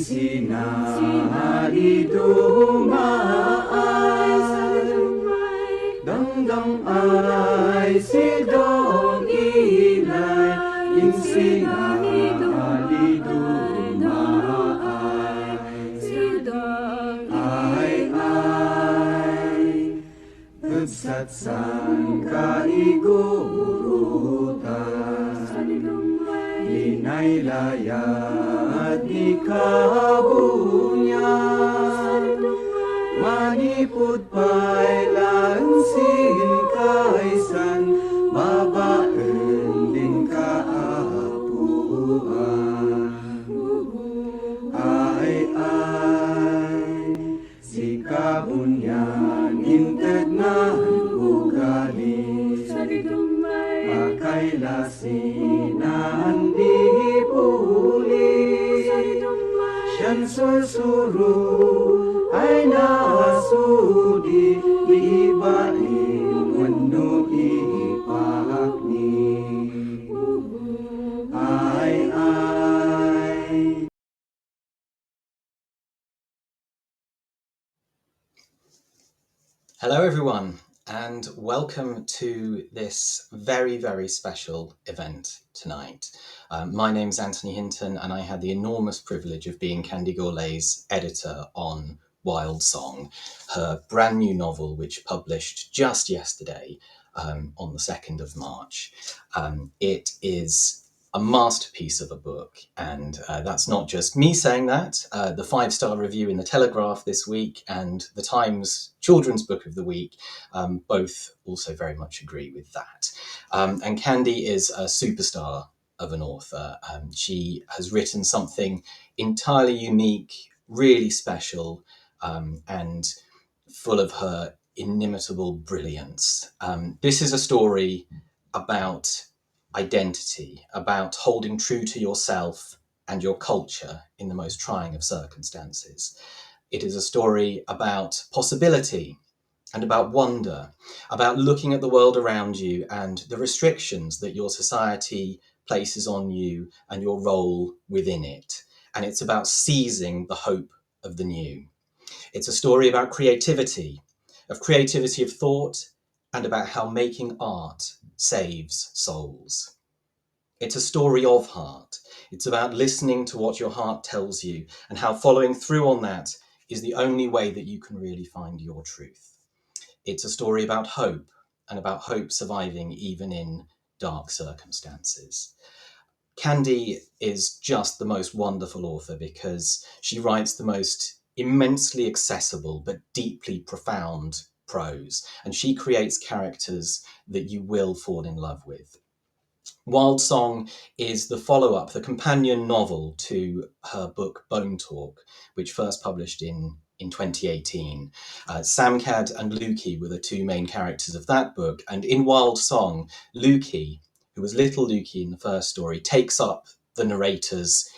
Sinari dumay, dangdang ay sidong ilay, sinari dumay, sidong ay, nagsatsan kaigurutan, linay layat ni kabunya, manipud pa'y lansin kaisan, babaen din kaapuan. Ay, si kabunyan inted na ugali, pakailasinan di puli, siyan sursuro ay nasudi, ibain wano ipakni. Ay. Hello everyone, and welcome to this very, very special event tonight. My name's Anthony Hinton, and I had the enormous privilege of being Candy Gourlay's editor on Wild Song, her brand new novel, which published just yesterday on the 2nd of March. It is a masterpiece of a book, and that's not just me saying that. The 5-star review in the Telegraph this week and the Times Children's Book of the Week both also very much agree with that. And Candy is a superstar of an author. She has written something entirely unique, really special, and full of her inimitable brilliance. This is a story about identity, about holding true to yourself and your culture in the most trying of circumstances. It is a story about possibility and about wonder, about looking at the world around you and the restrictions that your society places on you and your role within it. And it's about seizing the hope of the new. It's a story about creativity of thought, and about how making art saves souls. It's a story of heart. It's about listening to what your heart tells you and how following through on that is the only way that you can really find your truth. It's a story about hope, and about hope surviving even in dark circumstances. Candy is just the most wonderful author because she writes the most immensely accessible but deeply profound prose, and she creates characters that you will fall in love with. Wild Song is the follow-up, the companion novel to her book Bone Talk, which first published in 2018. Samcad and Lukey were the two main characters of that book, and in Wild Song, Lukey, who was little Lukey in the first story, takes up the narrator's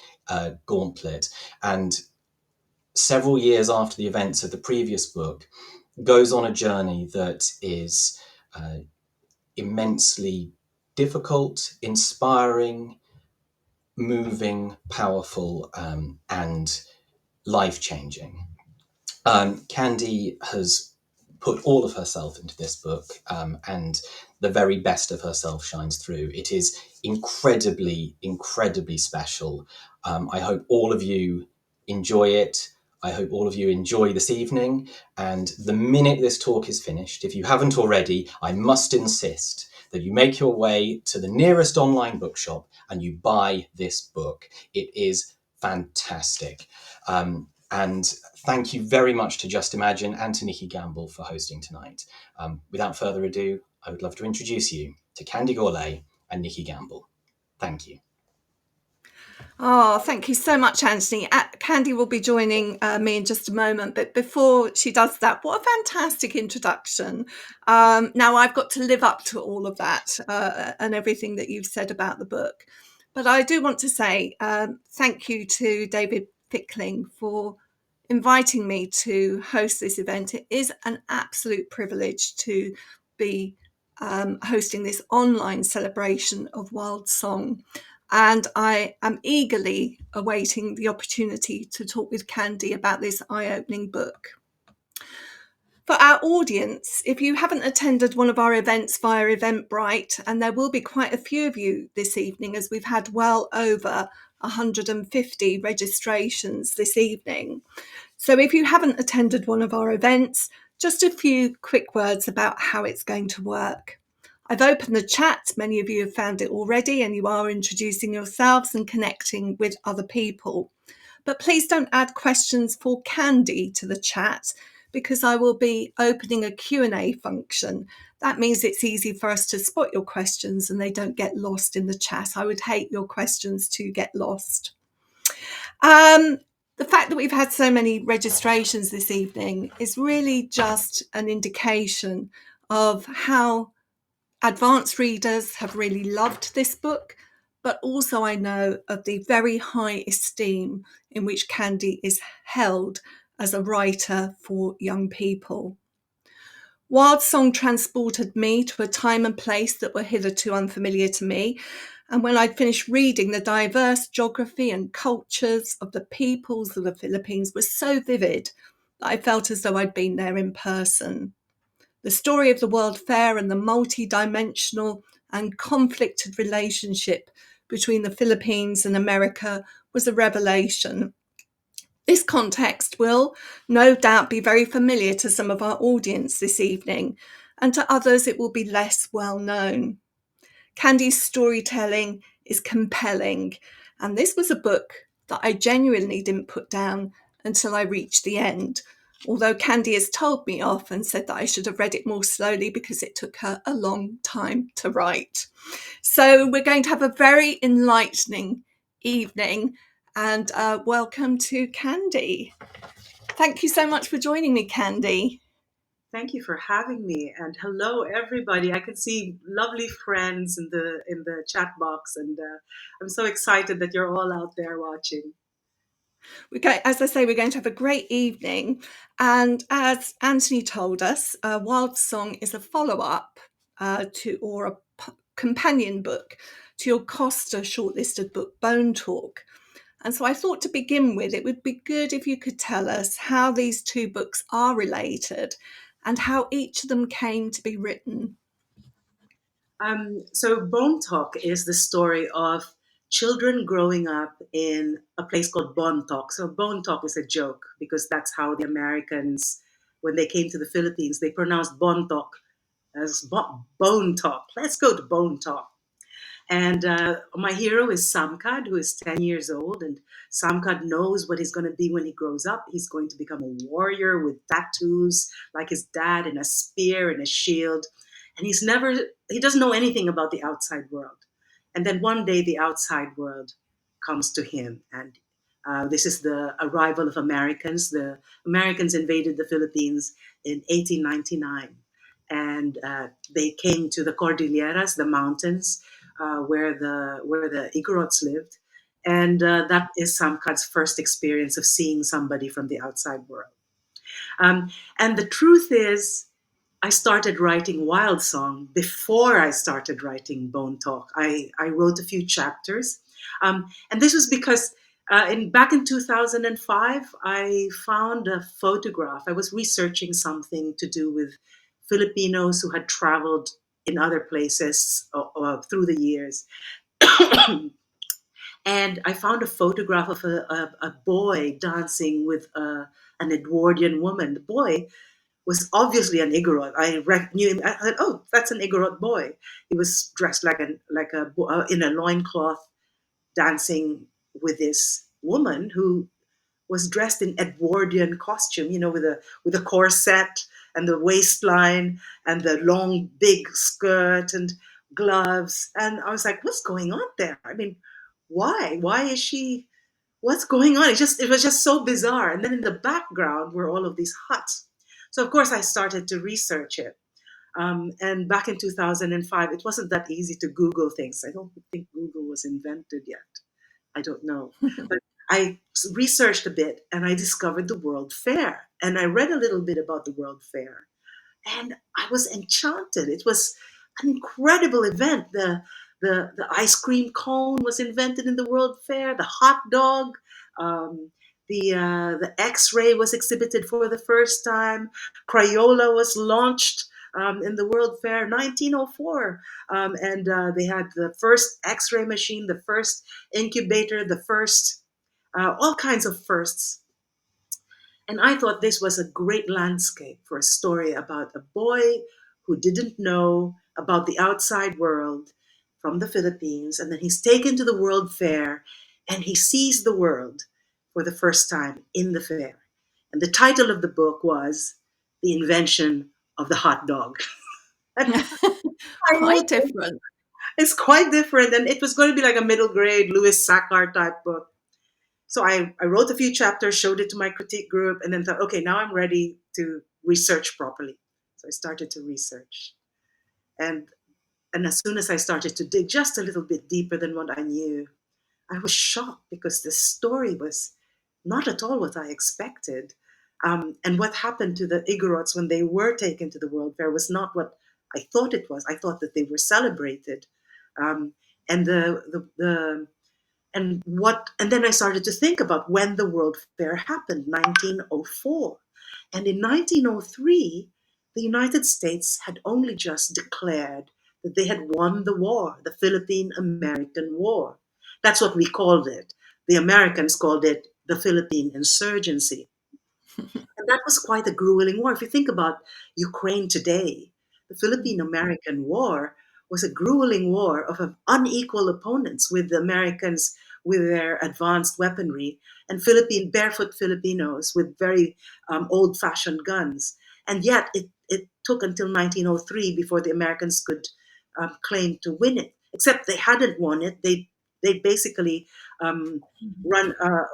gauntlet, and several years after the events of the previous book, goes on a journey that is immensely difficult, inspiring, moving, powerful, and life-changing. Candy has put all of herself into this book, and the very best of herself shines through. It is incredibly, incredibly special. I hope all of you enjoy it. I hope all of you enjoy this evening. And the minute this talk is finished, if you haven't already, I must insist that you make your way to the nearest online bookshop and you buy this book. It is fantastic. And thank you very much to Just Imagine and to Nikki Gamble for hosting tonight. Without further ado, I would love to introduce you to Candy Gourlay and Nikki Gamble. Thank you. Oh, thank you so much, Anthony. Candy will be joining me in just a moment, but before she does that, what a fantastic introduction. Now I've got to live up to all of that and everything that you've said about the book. But I do want to say thank you to David Fickling for inviting me to host this event. It is an absolute privilege to be hosting this online celebration of Wild Song. and I am eagerly awaiting the opportunity to talk with Candy about this eye-opening book. For our audience, if you haven't attended one of our events via Eventbrite, and there will be quite a few of you this evening as we've had well over 150 registrations this evening. So if you haven't attended one of our events, just a few quick words about how it's going to work. I've opened the chat. Many of you have found it already, and you are introducing yourselves and connecting with other people. But please don't add questions for Candy to the chat, because I will be opening a Q&A function. That means it's easy for us to spot your questions and they don't get lost in the chat. I would hate your questions to get lost. The fact that we've had so many registrations this evening is really just an indication of how advanced readers have really loved this book, but also I know of the very high esteem in which Candy is held as a writer for young people. Wild Song transported me to a time and place that were hitherto unfamiliar to me, and when I'd finished reading, the diverse geography and cultures of the peoples of the Philippines was so vivid that I felt as though I'd been there in person. The story of the World Fair and the multi-dimensional and conflicted relationship between the Philippines and America was a revelation. This context will no doubt be very familiar to some of our audience this evening, and to others it will be less well known. Candy's storytelling is compelling, and this was a book that I genuinely didn't put down until I reached the end, although Candy has told me off and said that I should have read it more slowly because it took her a long time to write. So we're going to have a very enlightening evening, and welcome to Candy. Thank you so much for joining me, Candy. Thank you for having me, and hello everybody. I can see lovely friends in the chat box, and I'm so excited that you're all out there watching. As I say, we're going to have a great evening, and as Anthony told us, Wild Song is a follow-up or a companion book to your Costa shortlisted book, Bone Talk. And so I thought to begin with, it would be good if you could tell us how these two books are related and how each of them came to be written. So Bone Talk is the story of children growing up in a place called Bon Talk. So Bone Talk is a joke because that's how the Americans, when they came to the Philippines, they pronounced Bon Talk as Bone Talk. Let's go to Bone Talk. And my hero is Samkad, who is 10 years old. And Samkad knows what he's going to be when he grows up. He's going to become a warrior with tattoos like his dad, and a spear and a shield. And he doesn't know anything about the outside world. And then one day the outside world comes to him. And this is the arrival of Americans. The Americans invaded the Philippines in 1899. And they came to the Cordilleras, the mountains, where the Igorots lived, and that is Samkad's first experience of seeing somebody from the outside world. And the truth is, I started writing Wild Song before I started writing Bone Talk. I wrote a few chapters, and this was because back in 2005, I found a photograph. I was researching something to do with Filipinos who had traveled in other places through the years. And I found a photograph of a boy dancing with an Edwardian woman. The boy was obviously an Igorot. I knew him. I thought, oh, that's an Igorot boy. He was dressed in a loincloth, dancing with this woman who was dressed in Edwardian costume, with a corset and the waistline and the long big skirt and gloves. And I was like, what's going on there? I mean, why? Why is she? What's going on? It was just so bizarre. And then in the background were all of these huts. So of course I started to research it. And back in 2005, it wasn't that easy to Google things. I don't think Google was invented yet. I don't know. But I researched a bit and I discovered the World Fair. And I read a little bit about the World Fair. And I was enchanted. It was an incredible event. The ice cream cone was invented in the World Fair. The hot dog, um, the X-ray was exhibited for the first time. Crayola was launched in the World Fair 1904, and they had the first X-ray machine, the first incubator, the first all kinds of firsts. And I thought this was a great landscape for a story about a boy who didn't know about the outside world from the Philippines. And then he's taken to the World Fair and he sees the world for the first time in the fair. And the title of the book was The Invention of the Hot Dog. And I Quite wrote, different. it's quite different. And it was going to be like a middle grade Louis Sachar type book. So I wrote a few chapters, showed it to my critique group, and then thought, okay, now I'm ready to research properly. So I started to research. And and as soon as I started to dig just a little bit deeper than what I knew, I was shocked because the story was not at all what I expected. And what happened to the Igorots when they were taken to the World Fair was not what I thought it was. I thought that they were celebrated. Um, and the and then I started to think about when the World Fair happened, 1904. And in 1903, the United States had only just declared that they had won the war, the Philippine-American War. That's what we called it. The Americans called it the Philippine Insurgency. And that was quite a grueling war. If you think about Ukraine today, the Philippine American War was a grueling war of unequal opponents, with the Americans with their advanced weaponry and Philippine barefoot Filipinos with very old fashioned guns. And yet it took until 1903 before the Americans could claim to win it. Except they hadn't won it. They basically um,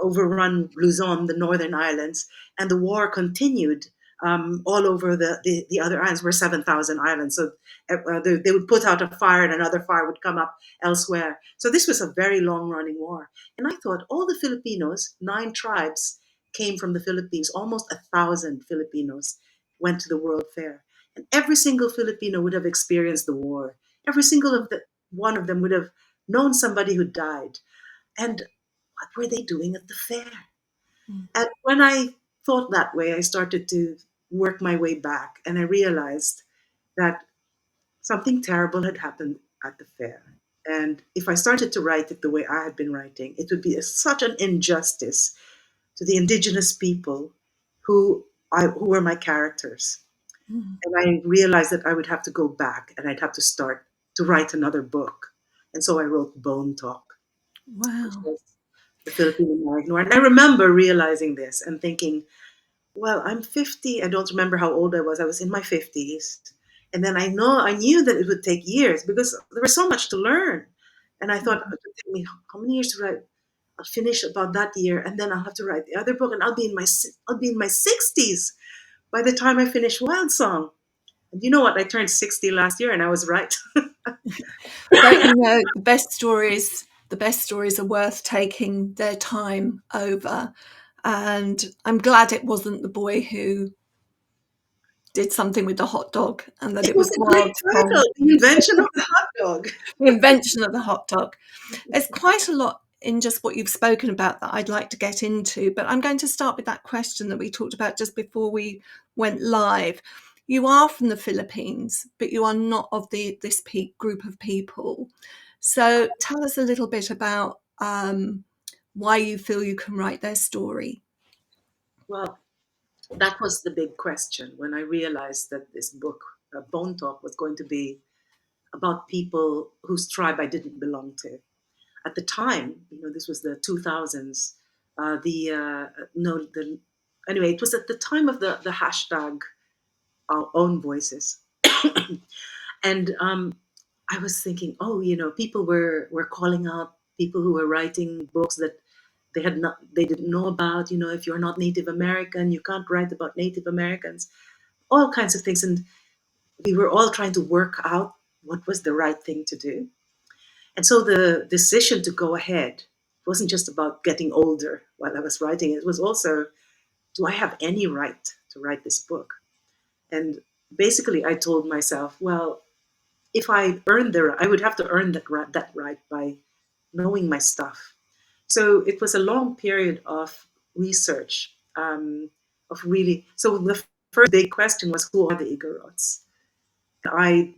overrun Luzon, the northern islands, and the war continued all over the other islands. We're 7,000 islands, so they would put out a fire and another fire would come up elsewhere. So this was a very long-running war. And I thought all the Filipinos, 9 tribes, came from the Philippines. Almost 1,000 Filipinos went to the World Fair. And every single Filipino would have experienced the war. Every single one of them would have known somebody who died. And what were they doing at the fair? Mm. And when I thought that way, I started to work my way back, and I realized that something terrible had happened at the fair. And if I started to write it the way I had been writing, it would be such an injustice to the indigenous people who were my characters. Mm. And I realized that I would have to go back and I'd have to start to write another book. And so I wrote Bone Talk, which Wow. was the Philippine American War. And I remember realizing this and thinking, well, I'm 50. I don't remember how old I was. I was in my 50s. And then I knew that it would take years because there was so much to learn. And I thought, it would take me how many years to write? I'll finish about that year, and then I'll have to write the other book, and I'll be in my 60s by the time I finish Wild Song. And you know what? I turned 60 last year, and I was right. Don't you know, the best stories are worth taking their time over. And I'm glad it wasn't the boy who did something with the hot dog and that It it was was a great Wild title, Song, The Invention of the Hot Dog. the invention of the hot dog. There's quite a lot in just what you've spoken about that I'd like to get into, but I'm going to start with that question that we talked about just before we went live. You are from the Philippines, but you are not of this group of people. So tell us a little bit about why you feel you can write their story. Well, that was the big question when I realized that this book, Bone Talk, was going to be about people whose tribe I didn't belong to. At the time, this was the 2000s. The no, the Anyway, it was at the time of the hashtag Our Own Voices, and I was thinking, oh, people were calling out people who were writing books that they didn't know about. If you're not Native American, you can't write about Native Americans, all kinds of things, and we were all trying to work out what was the right thing to do. And so the decision to go ahead wasn't just about getting older while I was writing. It was also, do I have any right to write this book? And basically, I told myself, well, if I earned the, I would have to earn that right by knowing my stuff. So it was a long period of research, of really. So the first big question was, who are the Igorots? I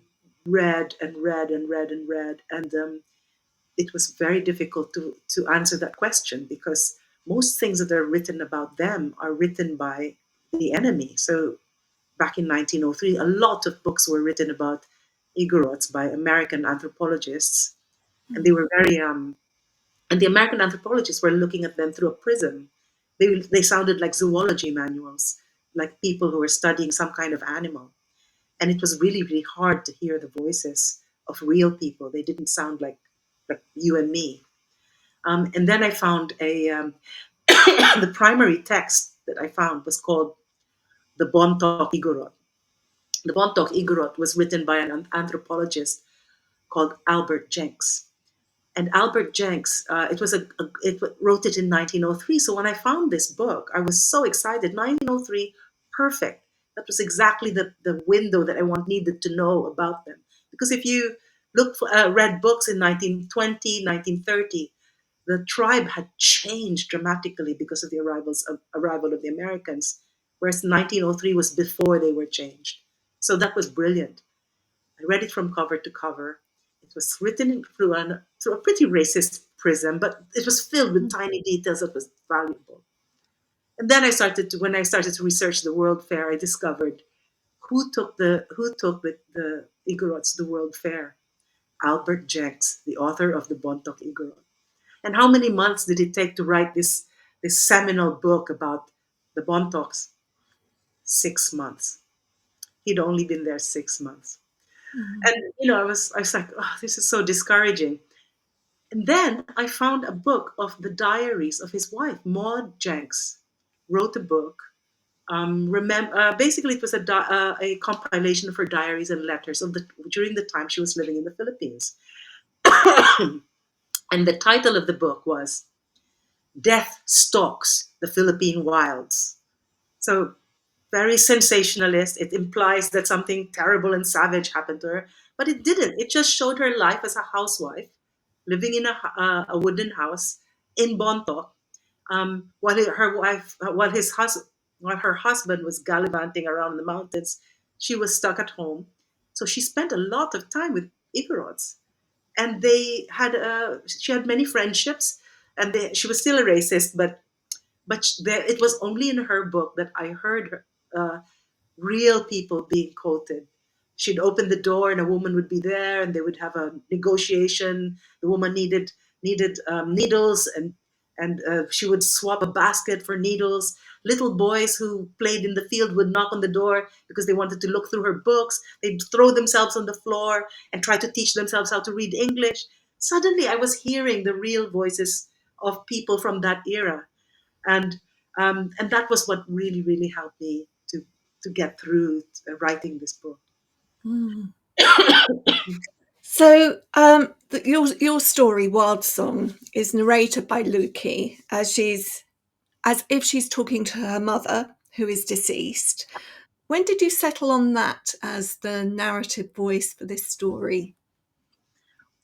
read and read and read and read, and it was very difficult to answer that question, because most things that are written about them are written by the enemy. So back in 1903, a lot of books were written about Igorots by American anthropologists, and they were very and the American anthropologists were looking at them through a prism. They sounded like zoology manuals, like people who were studying some kind of animal. And it was really, really hard to hear the voices of real people. They didn't sound like you and me. And then I found the primary text that I found was called the Bontoc Igorot. The Bontoc Igorot was written by an anthropologist called Albert Jenks. And Albert Jenks, it wrote it in 1903. So when I found this book, I was so excited. 1903, perfect. That was exactly the window that needed to know about them. Because if you read books in 1920, 1930, the tribe had changed dramatically because of the arrival of the Americans, whereas 1903 was before they were changed. So that was brilliant. I read it from cover to cover. It was written through a pretty racist prism, but it was filled with tiny details that was valuable. And then when I started to research the World Fair, I discovered who took the Igorots to the World Fair. Albert Jenks, the author of the Bontoc Igorot. And how many months did it take to write this seminal book about the Bontocs? 6 months. He'd only been there 6 months. And I was like, oh, this is so discouraging. And then I found a book of the diaries of his wife, Maud Jenks, wrote a book. Basically, it was a compilation of her diaries and letters during the time she was living in the Philippines. And the title of the book was "Death Stalks the Philippine Wilds." So very sensationalist. It implies that something terrible and savage happened to her, but it didn't. It just showed her life as a housewife, living in a wooden house in Bontoc, while her husband was gallivanting around the mountains. She was stuck at home, so she spent a lot of time with Igorots, and she had many friendships, and she was still a racist, but it was only in her book that I heard real people being quoted. She'd open the door and a woman would be there, and they would have a negotiation. The woman needed needles, and she would swap a basket for needles. Little boys who played in the field would knock on the door because they wanted to look through her books. They'd throw themselves on the floor and try to teach themselves how to read English. Suddenly, I was hearing the real voices of people from that era, and and that was what really, really helped me to get through writing this book. So, your story, Wild Song, is narrated by Luki as if she's talking to her mother, who is deceased. When did you settle on that as the narrative voice for this story?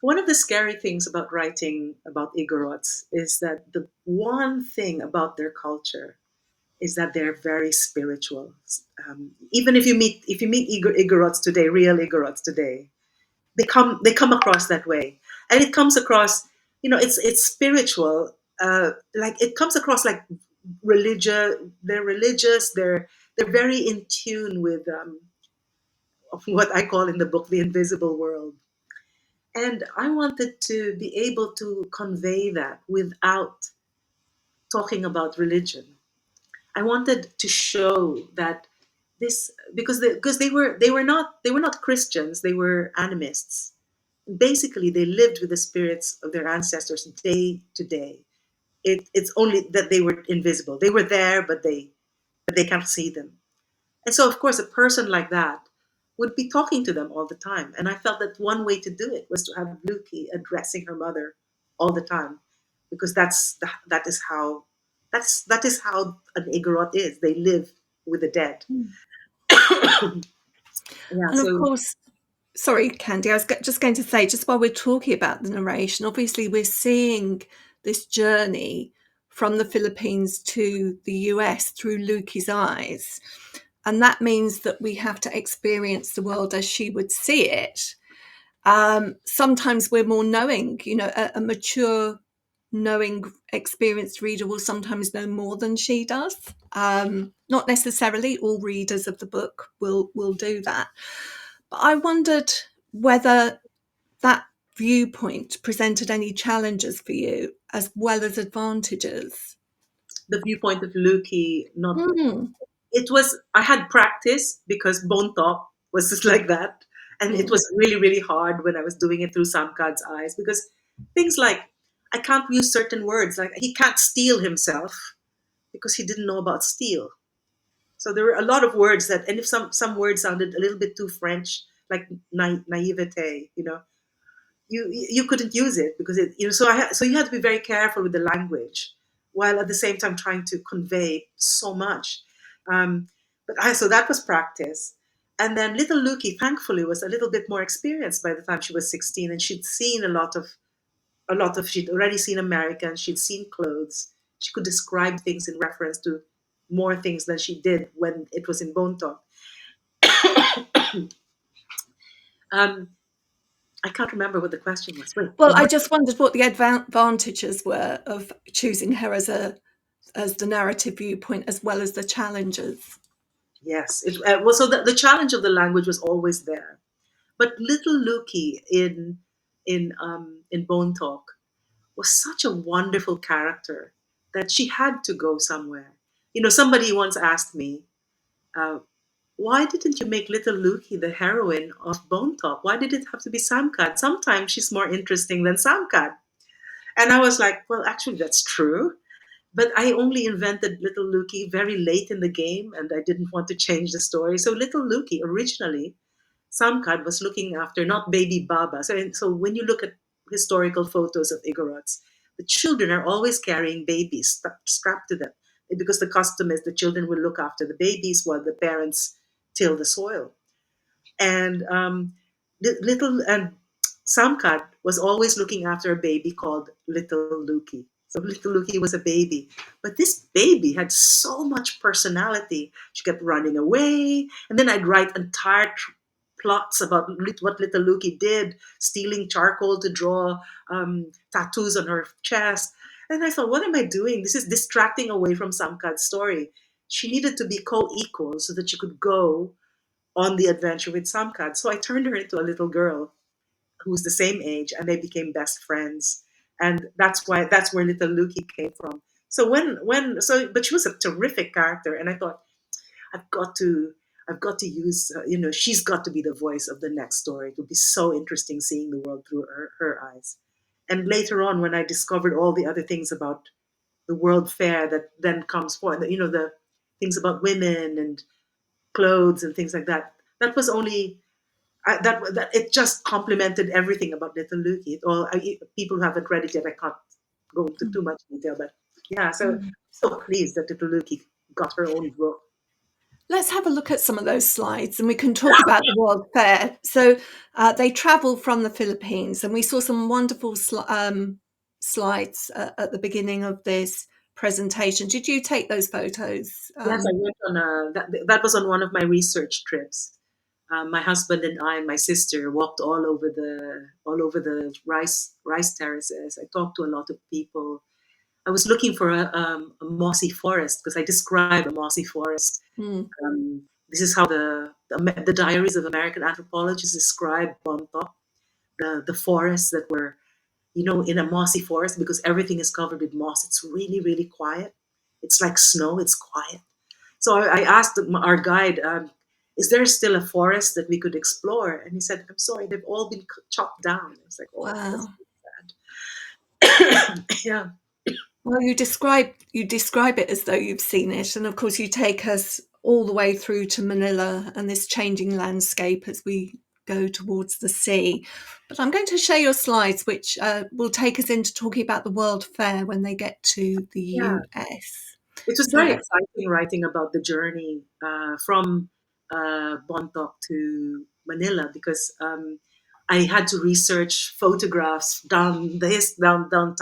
One of the scary things about writing about Igorots is that the one thing about their culture is that they're very spiritual. Even if you meet Igorots today, real Igorots today, they come across that way, and it comes across, it's spiritual. Like it comes across like religious. They're religious. They're very in tune with of what I call in the book the invisible world. And I wanted to be able to convey that without talking about religion. I wanted to show that this, because they were not Christians, they were animists. Basically, they lived with the spirits of their ancestors day to day. It's only that they were invisible. They were there, but they can't see them. And so, of course, a person like that would be talking to them all the time. And I felt that one way to do it was to have Luki addressing her mother all the time, because that is how an Igorot is. They live with the dead. Yeah. And of So course, Sorry, Candy, I was just going to say, just while we're talking about the narration, obviously we're seeing this journey from the Philippines to the US through Lukey's eyes. And that means that we have to experience the world as she would see it. Sometimes we're more knowing, a mature, knowing, experienced reader will sometimes know more than she does. Not necessarily all readers of the book will do that. But I wondered whether that viewpoint presented any challenges for you as well as advantages. The viewpoint of Lukey, not Mm, it was I had practice because Bone Talk was just like that. And it mm, was really, really hard when I was doing it through Samkad's eyes because things like I can't use certain words. Like he can't steal himself because he didn't know about steal. So there were a lot of words that, and if some words sounded a little bit too French, like naivete, you couldn't use it because so you had to be very careful with the language, while at the same time trying to convey so much. Um, so that was practice, and then little Lukey, thankfully, was a little bit more experienced by the time she was 16, and she'd seen a lot of she'd already seen Americans, she'd seen clothes, she could describe things in reference to more things than she did when it was in Bone Talk. um, I can't remember what the question was. Wait, Well, I just wondered what the advantages were of choosing her as the narrative viewpoint as well as the challenges. yes, so the challenge of the language was always there, but little Lukey in Bone Talk was such a wonderful character that she had to go somewhere. Somebody once asked me, uh, "Why didn't you make little Lukey the heroine of Bone Talk? Why did it have to be Samkat? Sometimes she's more interesting than Samkat." And I was like, "Well, actually, that's true." But I only invented Little Lukey very late in the game, and I didn't want to change the story. So Little Lukey originally, Samkad was looking after not baby Baba. So when you look at historical photos of Igorots, the children are always carrying babies strapped to them because the custom is the children will look after the babies while the parents till the soil. And little and Samkat was always looking after a baby called Little Lukey. So Little Lukey was a baby, but this baby had so much personality. She kept running away, and then I'd write entire plots about what Little Lukey did, stealing charcoal to draw tattoos on her chest. And I thought, what am I doing? This is distracting away from Samkat's story. She needed to be co-equal so that she could go on the adventure with Samkat. So I turned her into a little girl who's the same age, and they became best friends. And that's where little Lukey came from. So but she was a terrific character, and I thought I've got to I've got to use she's got to be the voice of the next story. It would be so interesting seeing the world through her eyes. And later on, when I discovered all the other things about the World Fair that then comes forth, the things about women and clothes and things like that. That was only that it just complemented everything about Little Lukey. People who haven't read it yet, I can't go into too much detail, but yeah. So pleased that Little Lukey got her own book. Let's have a look at some of those slides and we can talk about the World Fair. So they travel from the Philippines, and we saw some wonderful slides at the beginning of this presentation. Did you take those photos? Yes, I went on that was on one of my research trips. My husband and I and my sister walked all over the rice terraces. I talked to a lot of people. I was looking for a mossy forest because I describe a mossy forest. Hmm. This is how the diaries of American anthropologists describe Bontoc, the forests that were, in a mossy forest because everything is covered with moss. It's really, really quiet. It's like snow. It's quiet. So I asked our guide, is there still a forest that we could explore? And he said, I'm sorry, they've all been chopped down. I was like, oh, that's Wow. sad. Yeah. Well, you describe it as though you've seen it, and of course you take us all the way through to Manila and this changing landscape as we go towards the sea. But I'm going to share your slides, which will take us into talking about the World Fair when they get to the Yeah. US. It was So, very exciting writing about the journey from Bontoc to Manila because I had to research photographs downtown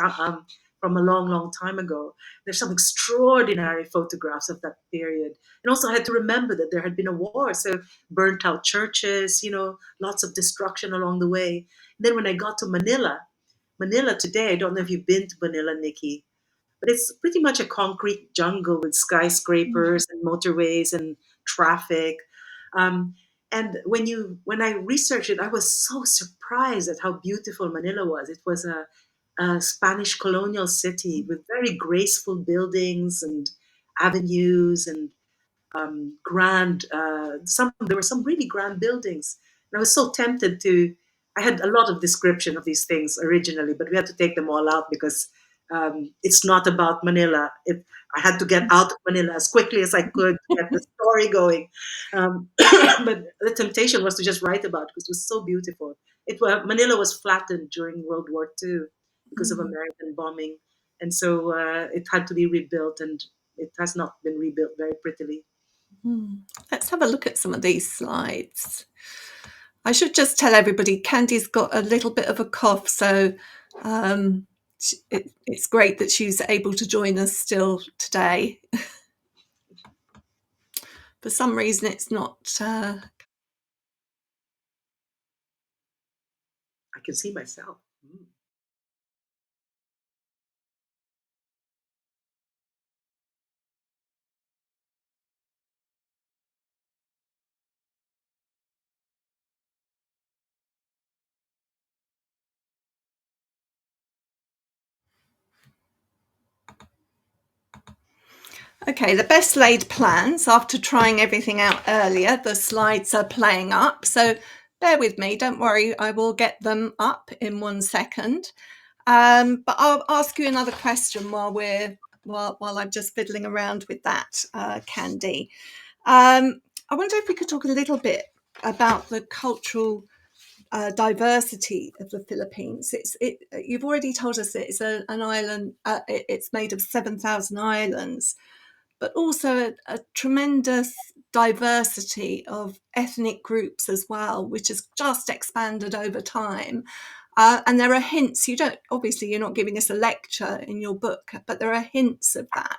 from a long, long time ago. There's some extraordinary photographs of that period, and also I had to remember that there had been a war, so burnt out churches, lots of destruction along the way. And then when I got to Manila today, I don't know if you've been to Manila, Nikki, but it's pretty much a concrete jungle with skyscrapers and motorways and traffic. Um, and when I researched it, I was so surprised at how beautiful Manila was. It was a Spanish colonial city with very graceful buildings and avenues and grand. There were some really grand buildings, and I was so tempted to. I had a lot of description of these things originally, but we had to take them all out because it's not about Manila. I had to get out of Manila as quickly as I could to get the story going. But the temptation was to just write about it because it was so beautiful. Manila was flattened during World War II because of Mm. American bombing, and so it had to be rebuilt, and it has not been rebuilt very prettily. Mm. Let's have a look at some of these slides. I should just tell everybody Candy's got a little bit of a cough, so it's great that she's able to join us still today. For some reason, it's not. I can see myself. Mm. Okay, the best laid plans. After trying everything out earlier, the slides are playing up. So bear with me, don't worry, I will get them up in 1 second. But I'll ask you another question while I'm just fiddling around with that, Candy. I wonder if we could talk a little bit about the cultural diversity of the Philippines. You've already told us that it's an island. It's made of 7,000 islands, but also a tremendous diversity of ethnic groups as well, which has just expanded over time. And there are hints. You're not giving us a lecture in your book, but there are hints of that.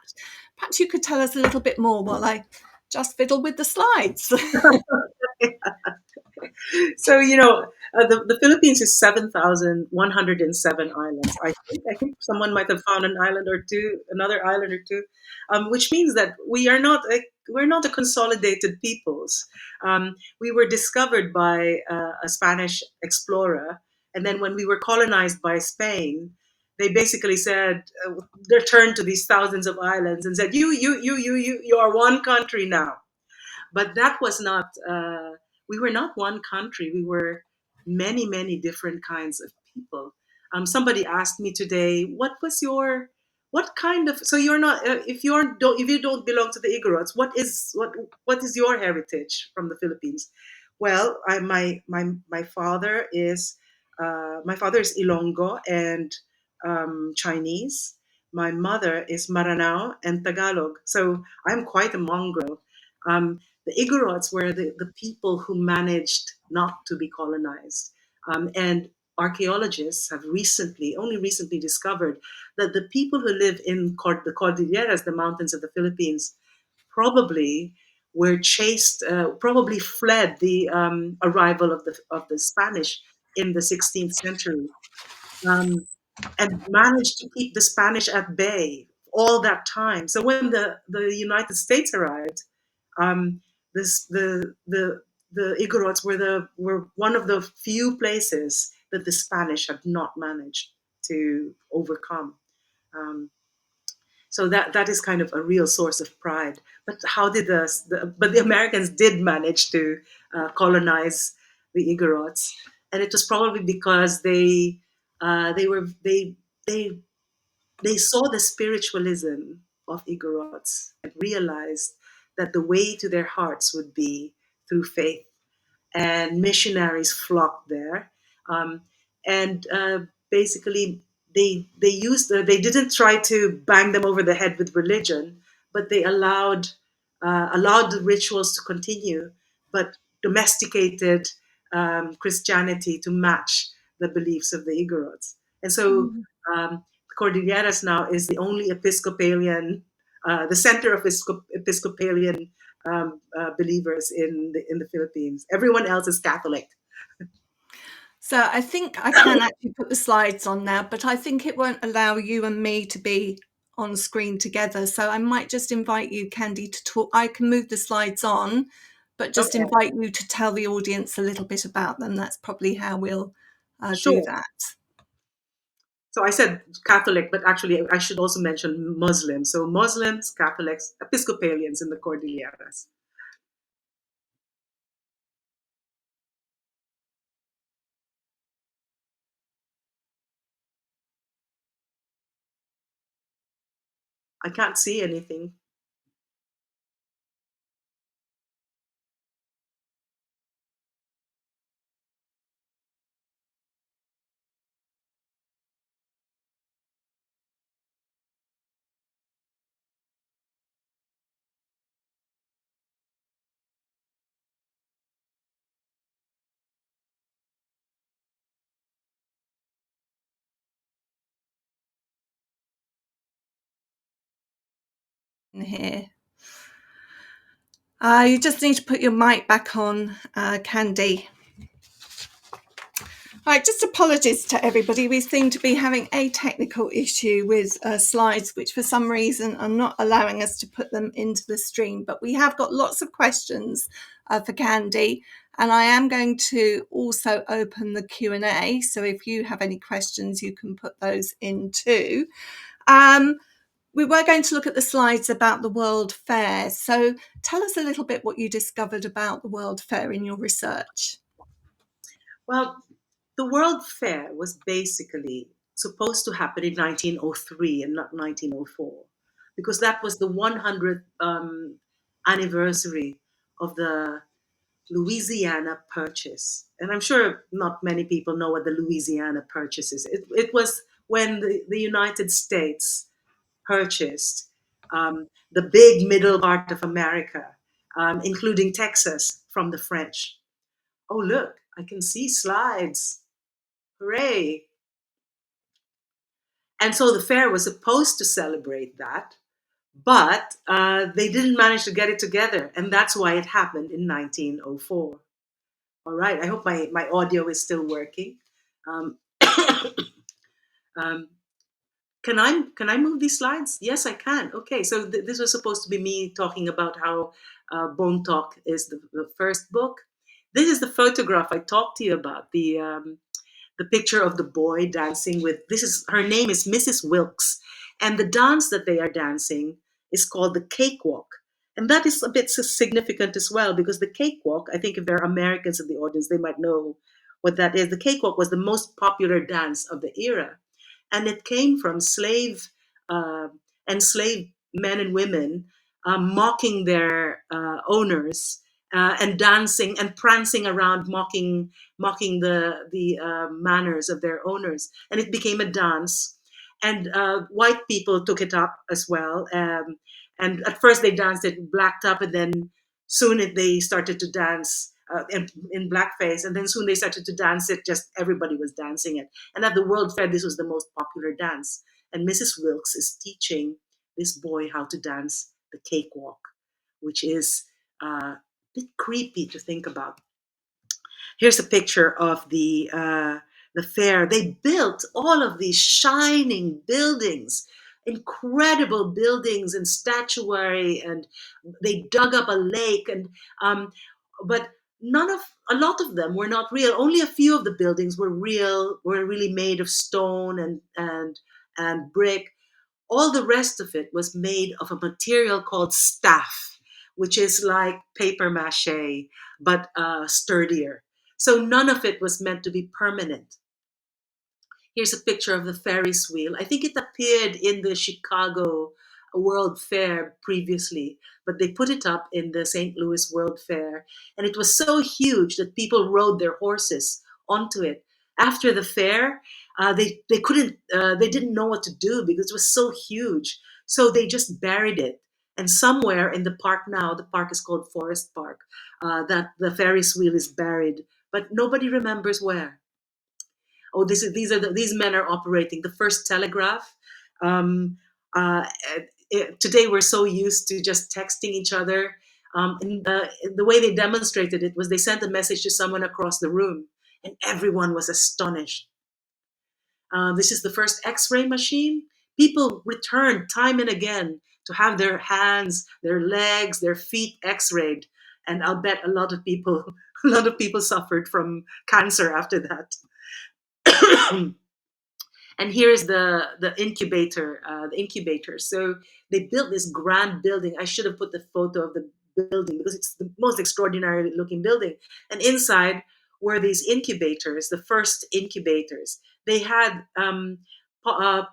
Perhaps you could tell us a little bit more while I just fiddle with the slides. So the Philippines is 7,107 islands. I think someone might have found another island or two, which means that we're not a consolidated peoples. We were discovered by a Spanish explorer, and then when we were colonized by Spain, they basically said they turned to these thousands of islands and said, you are one country now. But that was not we were not one country. We were many, many different kinds of people. Somebody asked me today, what kind of, so you're not if you don't belong to the Igorots, what is your heritage from the Philippines? Well, my father is Ilonggo and Chinese. My mother is Maranao and Tagalog, so I'm quite a mongrel. The Igorots were the people who managed not to be colonized. And archaeologists have only recently discovered that the people who live in the Cordilleras, the mountains of the Philippines, probably were chased, probably fled the arrival of the Spanish in the 16th century, um, and managed to keep the Spanish at bay all that time. So when the United States arrived, um, this the Igorots were one of the few places that the Spanish had not managed to overcome. Um, so that is kind of a real source of pride. But how did but the Americans did manage to colonize the Igorots, and it was probably because they were they saw the spiritualism of Igorots and realized that the way to their hearts would be through faith, and missionaries flocked there. Um, and basically, they didn't try to bang them over the head with religion, but they allowed the rituals to continue, but domesticated Christianity to match the beliefs of the Igorots. And so Cordilleras now is the only Episcopalian, the center of Episcopalian believers in the Philippines. Everyone else is Catholic. So I think I can actually put the slides on now, but I think it won't allow you and me to be on screen together. So I might just invite you, Candy, to talk. I can move the slides on, but just Okay. invite you to tell the audience a little bit about them. That's probably how we'll do Sure. that. So I said Catholic, but actually I should also mention Muslims. So Muslims, Catholics, Episcopalians in the Cordilleras. I can't see anything. In here. You just need to put your mic back on, Candy. Right, just apologies to everybody. We seem to be having a technical issue with slides, which for some reason are not allowing us to put them into the stream. But we have got lots of questions for Candy, and I am going to also open the Q&A. So if you have any questions, you can put those in too. We were going to look at the slides about the World Fair. So tell us a little bit what you discovered about the World Fair in your research. Well, the World Fair was basically supposed to happen in 1903 and not 1904, because that was the 100th anniversary of the Louisiana Purchase. And I'm sure not many people know what the Louisiana Purchase is. It was when the United States purchased the big middle part of America, including Texas, from the French. Oh, look, I can see slides. Hooray. And so the fair was supposed to celebrate that, but they didn't manage to get it together. And that's why it happened in 1904. All right, I hope my audio is still working. Um, um, can I move these slides? Yes, I can. Okay, so this was supposed to be me talking about how Bone Talk is the first book. This is the photograph I talked to you about, the picture of the boy dancing with, her name is Mrs. Wilkes, and the dance that they are dancing is called the cakewalk. And that is a bit significant as well, because the cakewalk, I think if there are Americans in the audience, they might know what that is. The cakewalk was the most popular dance of the era, and it came from uh, enslaved men and women mocking their owners, and dancing and prancing around, mocking the manners of their owners, and it became a dance. And white people took it up as well. And at first they danced it blacked up, and then soon they started to dance in blackface, and then soon they started to dance it. Just everybody was dancing it. And at the World Fair, this was the most popular dance. And Mrs. Wilkes is teaching this boy how to dance the cakewalk, which is a bit creepy to think about. Here's a picture of the fair. They built all of these shining buildings, incredible buildings and statuary, and they dug up a lake, and but a lot of them were not real. Only a few of the buildings were real, were really made of stone and brick. All the rest of it was made of a material called staff, which is like paper mache, but sturdier. So none of it was meant to be permanent. Here's a picture of the Ferris wheel. I think it appeared in the Chicago World Fair previously, but they put it up in the St. Louis World Fair. And it was so huge that people rode their horses onto it. After the fair, they couldn't, they didn't know what to do because it was so huge. So they just buried it. And somewhere in the park now, the park is called Forest Park, that the Ferris wheel is buried but nobody remembers where. Oh, these men are operating the first telegraph. Um, Today we're so used to just texting each other. And the way they demonstrated it was they sent a message to someone across the room, and everyone was astonished. This is the first X-ray machine. People returned time and again to have their hands, their legs, their feet X-rayed, and I'll bet a lot of people, a lot of people suffered from cancer after that. And here is the incubator, the incubator. So they built this grand building. I should have put the photo of the building because it's the most extraordinary looking building. And inside were these incubators, the first incubators. They had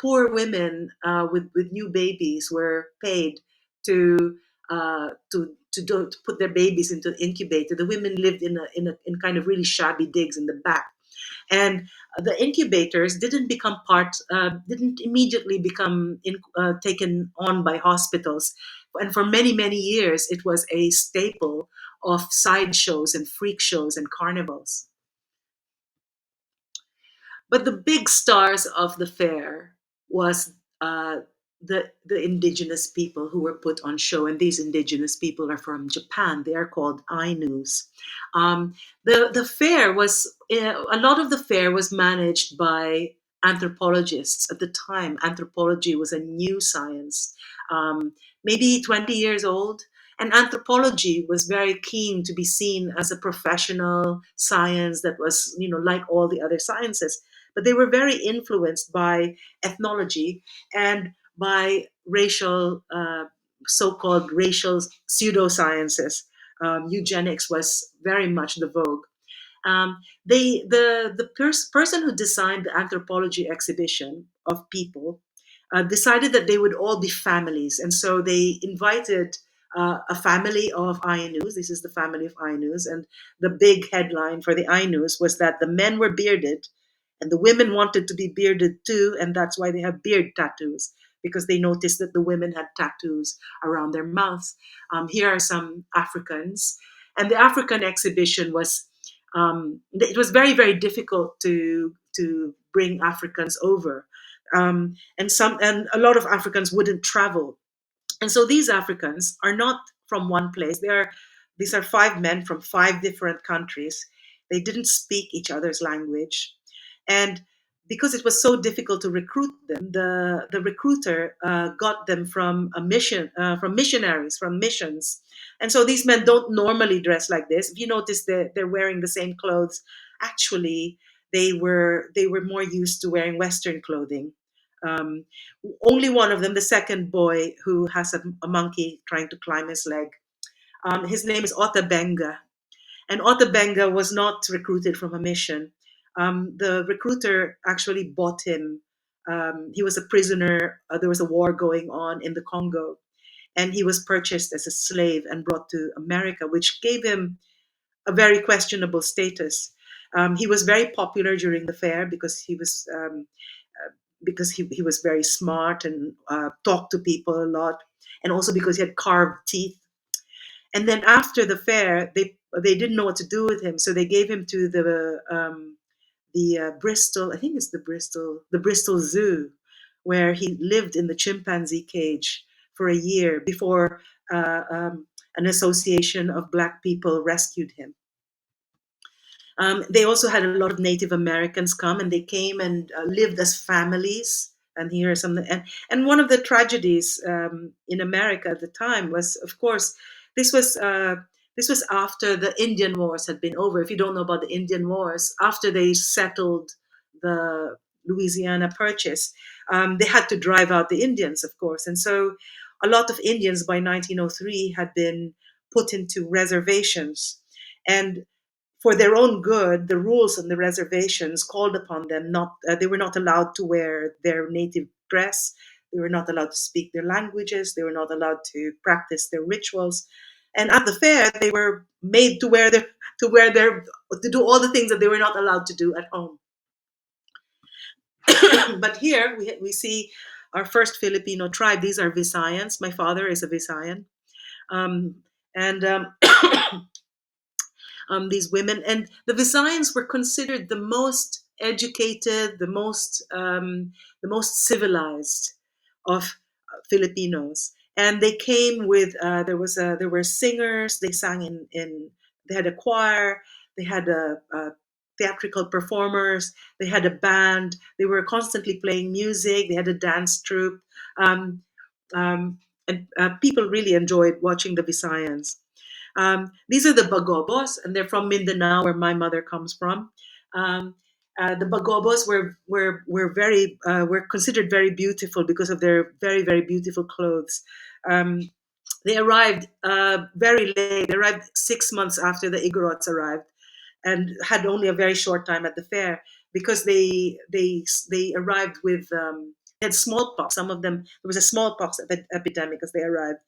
poor women with new babies were paid to to put their babies into the incubator. The women lived in kind of really shabby digs in the back, and the incubators didn't immediately become taken on by hospitals, and for many years it was a staple of sideshows and freak shows and carnivals. But the big stars of the fair was the indigenous people who were put on show, and these indigenous people are from Japan. They are called Ainus. The fair was a lot of the fair was managed by anthropologists at the time. Anthropology was a new science, maybe 20 years old. And anthropology was very keen to be seen as a professional science that was, like all the other sciences. But they were very influenced by ethnology and by racial, so-called racial pseudosciences. Eugenics was very much the vogue. The person who designed the anthropology exhibition of people decided that they would all be families, and so they invited a family of Ainus. This is the family of Ainus, and the big headline for the Ainus was that the men were bearded, and the women wanted to be bearded too, and that's why they have beard tattoos, because they noticed that the women had tattoos around their mouths. Here are some Africans, and the African exhibition was it was very difficult to bring Africans over, and a lot of Africans wouldn't travel, and so these Africans are not from one place. These are five men from five different countries. They didn't speak each other's language, and because it was so difficult to recruit them, the recruiter got them from a mission, from missionaries, from missions. And so these men don't normally dress like this. If you notice, they're wearing the same clothes. Actually, they were more used to wearing Western clothing. Um, Only one of them, the second boy who has a monkey trying to climb his leg, his name is Otabenga. And Otabenga was not recruited from a mission. The recruiter actually bought him. He was a prisoner. There was a war going on in the Congo, and he was purchased as a slave and brought to America, which gave him a very questionable status. He was very popular during the fair because he was very smart and talked to people a lot, and also because he had carved teeth. And then after the fair, they didn't know what to do with him, so they gave him to the Bristol. I think it's the Bristol Zoo, where he lived in the chimpanzee cage for a year before an association of Black people rescued him. They also had a lot of Native Americans come, and they came and lived as families. And here are some, and one of the tragedies in America at the time was, of course, this was uh, this was after the Indian Wars had been over. If you don't know about the Indian Wars, after they settled the Louisiana Purchase, they had to drive out the Indians, of course, and so a lot of Indians by 1903 had been put into reservations, and for their own good, the rules on the reservations called upon them not. They were not allowed to wear their native dress. They were not allowed to speak their languages. They were not allowed to practice their rituals. And at the fair, they were made to do all the things that they were not allowed to do at home. But here we see our first Filipino tribe. These are Visayans. My father is a Visayan, and these women. And the Visayans were considered the most educated, the most civilized of Filipinos. And they came with there were singers. They sang in they had a choir. They had a theatrical performers. They had a band. They were constantly playing music. They had a dance troupe. Um, and people really enjoyed watching the Visayans. These are the Bagobos, and they're from Mindanao, where my mother comes from. Um, the Bagobos were considered very beautiful because of their very, very beautiful clothes. Um, they arrived very late. They arrived 6 months after the Igorots arrived, and had only a very short time at the fair because they arrived with they had smallpox. Some of them, there was a smallpox epidemic as they arrived,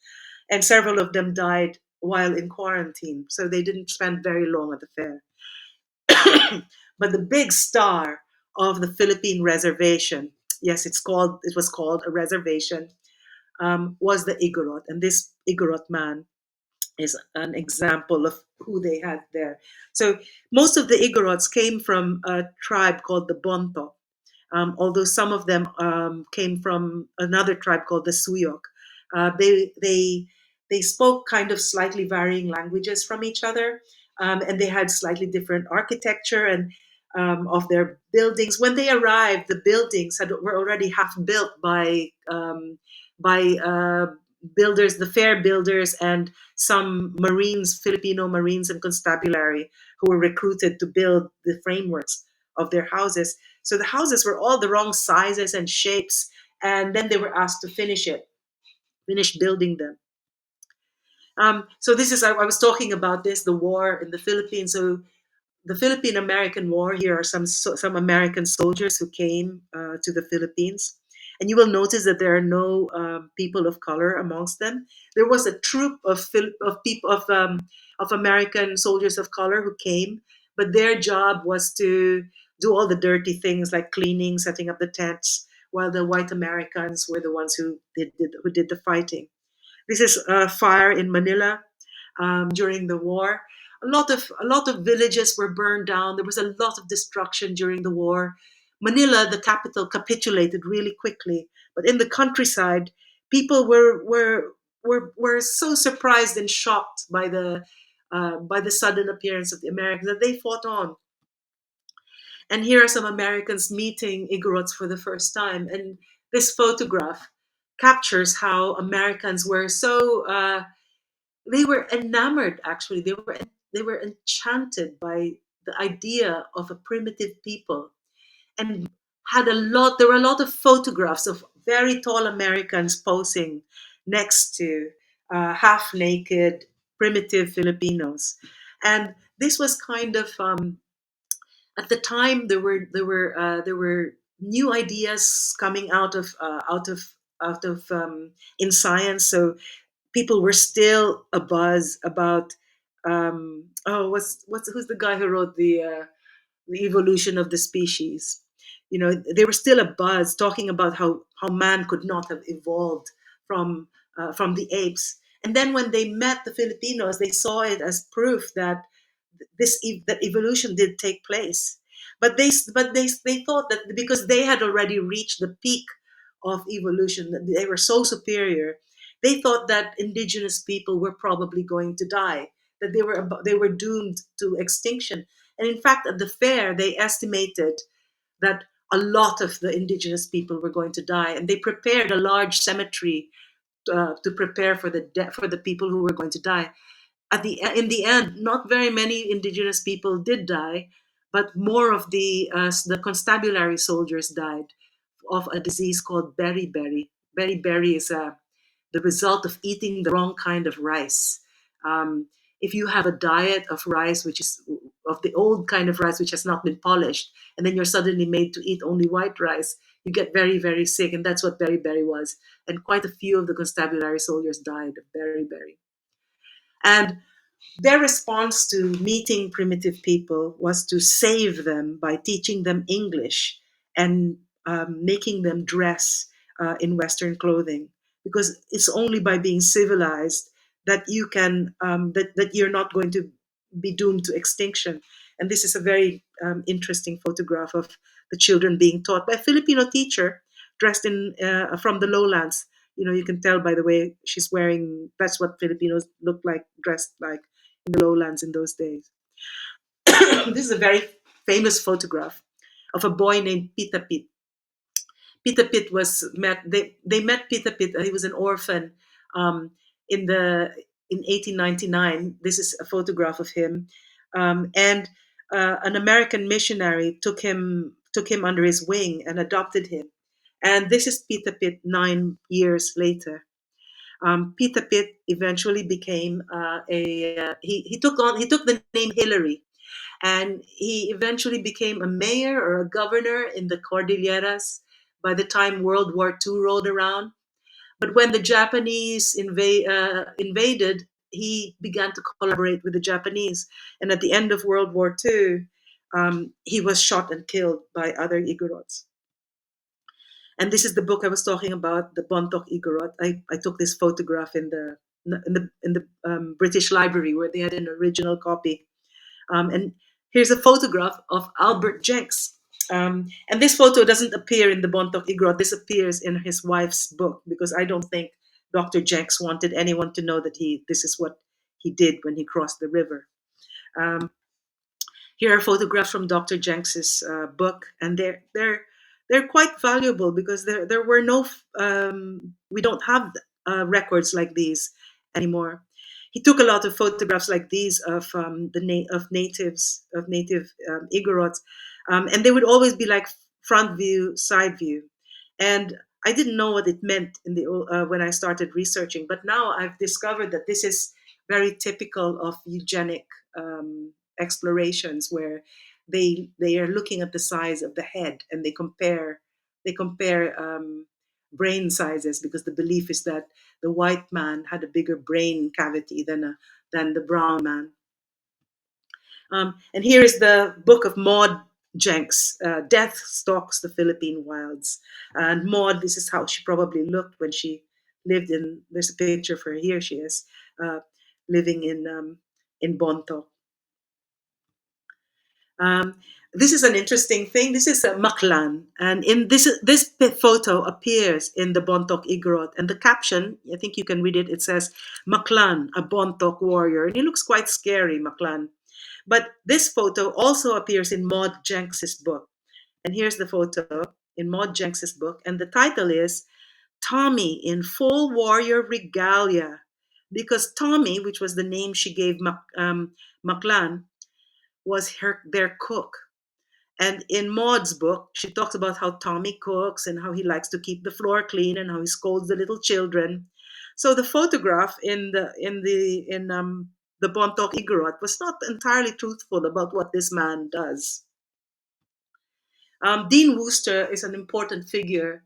and several of them died while in quarantine. So they didn't spend very long at the fair. But the big star of the Philippine reservation, yes, it was called a reservation, was the Igorot, and this Igorot man is an example of who they had there. So most of the Igorots came from a tribe called the Bonto, although some of them came from another tribe called the Suyok. They spoke kind of slightly varying languages from each other, and they had slightly different architecture and of their buildings. When they arrived, the buildings were already half built by builders, the fair builders, and some Marines, Filipino Marines and constabulary, who were recruited to build the frameworks of their houses. So the houses were all the wrong sizes and shapes, and then they were asked to finish building them. So this is, I was talking about this, the war in the Philippines. So the Philippine American War. Here are some American soldiers who came to the Philippines, and you will notice that there are no people of color amongst them. There was a troop of American soldiers of color who came, but their job was to do all the dirty things like cleaning, setting up the tents, while the white Americans were the ones who did the fighting. This is a fire in Manila during the war. A lot of villages were burned down. There was a lot of destruction during the war. Manila, the capital, capitulated really quickly, but in the countryside, people were so surprised and shocked by the sudden appearance of the Americans that they fought on. And here are some Americans meeting Igorots for the first time, and this photograph captures how Americans were so they were enamored. Actually, they were enchanted by the idea of a primitive people, and there were a lot of photographs of very tall Americans posing next to half naked primitive Filipinos. And this was kind of at the time there were new ideas coming out of in science. So people were still abuzz about who's the guy who wrote the evolution of the species. They were still abuzz talking about how man could not have evolved from the apes. And then when they met the Filipinos, they saw it as proof that that evolution did take place. But they thought that because they had already reached the peak of evolution, that they were so superior, they thought that indigenous people were probably going to die, that they were doomed to extinction. And in fact, at the fair, they estimated that a lot of the indigenous people were going to die, and they prepared a large cemetery to prepare for the people who were going to die. In the end, not very many indigenous people did die, but more of the constabulary soldiers died of a disease called beriberi. Beriberi is the result of eating the wrong kind of rice. If you have a diet of rice, which is of the old kind of rice, which has not been polished, and then you're suddenly made to eat only white rice, you get very, very sick. And that's what beriberi was. And quite a few of the constabulary soldiers died of beriberi. And their response to meeting primitive people was to save them by teaching them English and making them dress in Western clothing, because it's only by being civilized that you can that you're not going to be doomed to extinction. And this is a very interesting photograph of the children being taught by a Filipino teacher dressed in from the lowlands. You can tell by the way she's wearing. That's what Filipinos look like, dressed like in the lowlands in those days. This is a very famous photograph of a boy named Pita Pit. Pita Pit was met. They met Pita Pit. He was an orphan um, in the in 1899. This is a photograph of him, and an American missionary took him under his wing and adopted him. And this is Pita Pit 9 years later. Pita Pit eventually became he took the name Hillary, and he eventually became a mayor or a governor in the Cordilleras by the time World War II rolled around. But when the Japanese invaded, he began to collaborate with the Japanese. And at the end of World War II, he was shot and killed by other Igorots. And this is the book I was talking about, the Bontoc Igorot. I took this photograph in the British Library where they had an original copy. And here's a photograph of Albert Jenks. And this photo doesn't appear in the Bontoc Igorot. This appears in his wife's book because I don't think Dr. Jenks wanted anyone to know that this is what he did when he crossed the river. Here are photographs from Dr. Jenks's book, and they're quite valuable because there were no we don't have records like these anymore. He took a lot of photographs like these of native Igorots, and they would always be like front view, side view, and I didn't know what it meant when I started researching, but now I've discovered that this is very typical of eugenic explorations where they are looking at the size of the head and they compare brain sizes because the belief is that the white man had a bigger brain cavity than the brown man. And here is the book of Maud Jenks, Death Stalks the Philippine Wilds. And Maud, this is how she probably looked when she lived in. There's a picture of her. Here she is, living in Bonto. This is an interesting thing. This is a Maklan, and in this photo appears in the Bontoc Igorot, and the caption, I think you can read it. It says Maklan, a Bontoc warrior, and he looks quite scary, Maklan. But this photo also appears in Maud Jenks's book, and here's the photo in Maud Jenks's book, and the title is Tommy in full warrior regalia, because Tommy, which was the name she gave Maklan, was their cook. And in Maud's book, she talks about how Tommy cooks and how he likes to keep the floor clean and how he scolds the little children. So the photograph in the Bontoc Igorot was not entirely truthful about what this man does. Dean Worcester is an important figure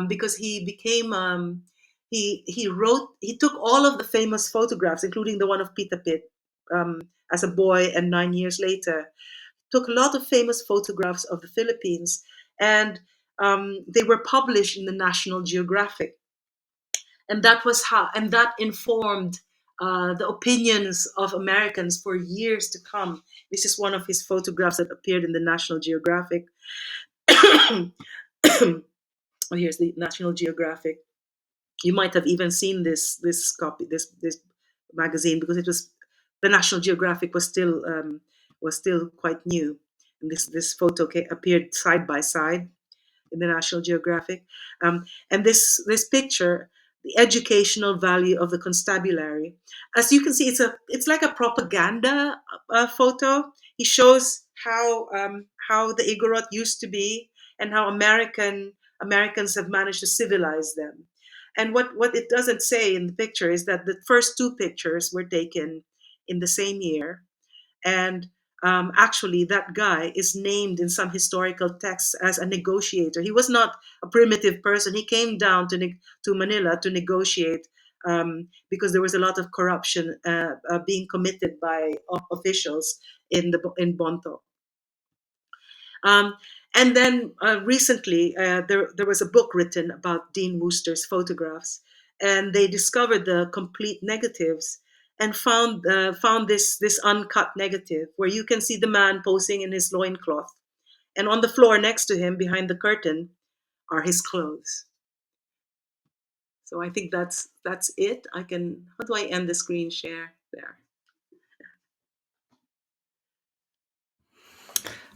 because he became he took all of the famous photographs, including the one of Pita Pit as a boy and 9 years later. Took a lot of famous photographs of the Philippines, and they were published in the National Geographic, and that informed the opinions of Americans for years to come. This is one of his photographs that appeared in the National Geographic. Oh, here's the National Geographic. You might have even seen this copy, this magazine, because the National Geographic was still quite new, and this photo appeared side by side in the National Geographic, and this picture, the educational value of the constabulary, as you can see, it's like a propaganda photo. He shows how the Igorot used to be and how Americans have managed to civilize them. And what it doesn't say in the picture is that the first two pictures were taken in the same year, and actually, that guy is named in some historical texts as a negotiator. He was not a primitive person. He came down to Manila to negotiate because there was a lot of corruption being committed by officials in Bonto. And then recently, there was a book written about Dean Worcester's photographs, and they discovered the complete negatives. and found this uncut negative where you can see the man posing in his loincloth, and on the floor next to him, behind the curtain, are his clothes. So I think that's it. I can. How do I end the screen share there?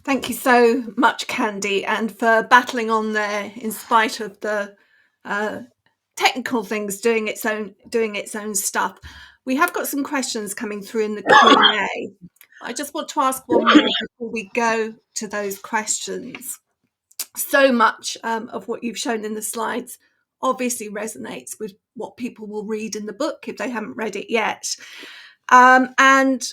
Thank you so much, Candy, and for battling on there in spite of the technical things doing its own stuff. We have got some questions coming through in the Q&A. I just want to ask one more before we go to those questions. So much of what you've shown in the slides obviously resonates with what people will read in the book if they haven't read it yet. And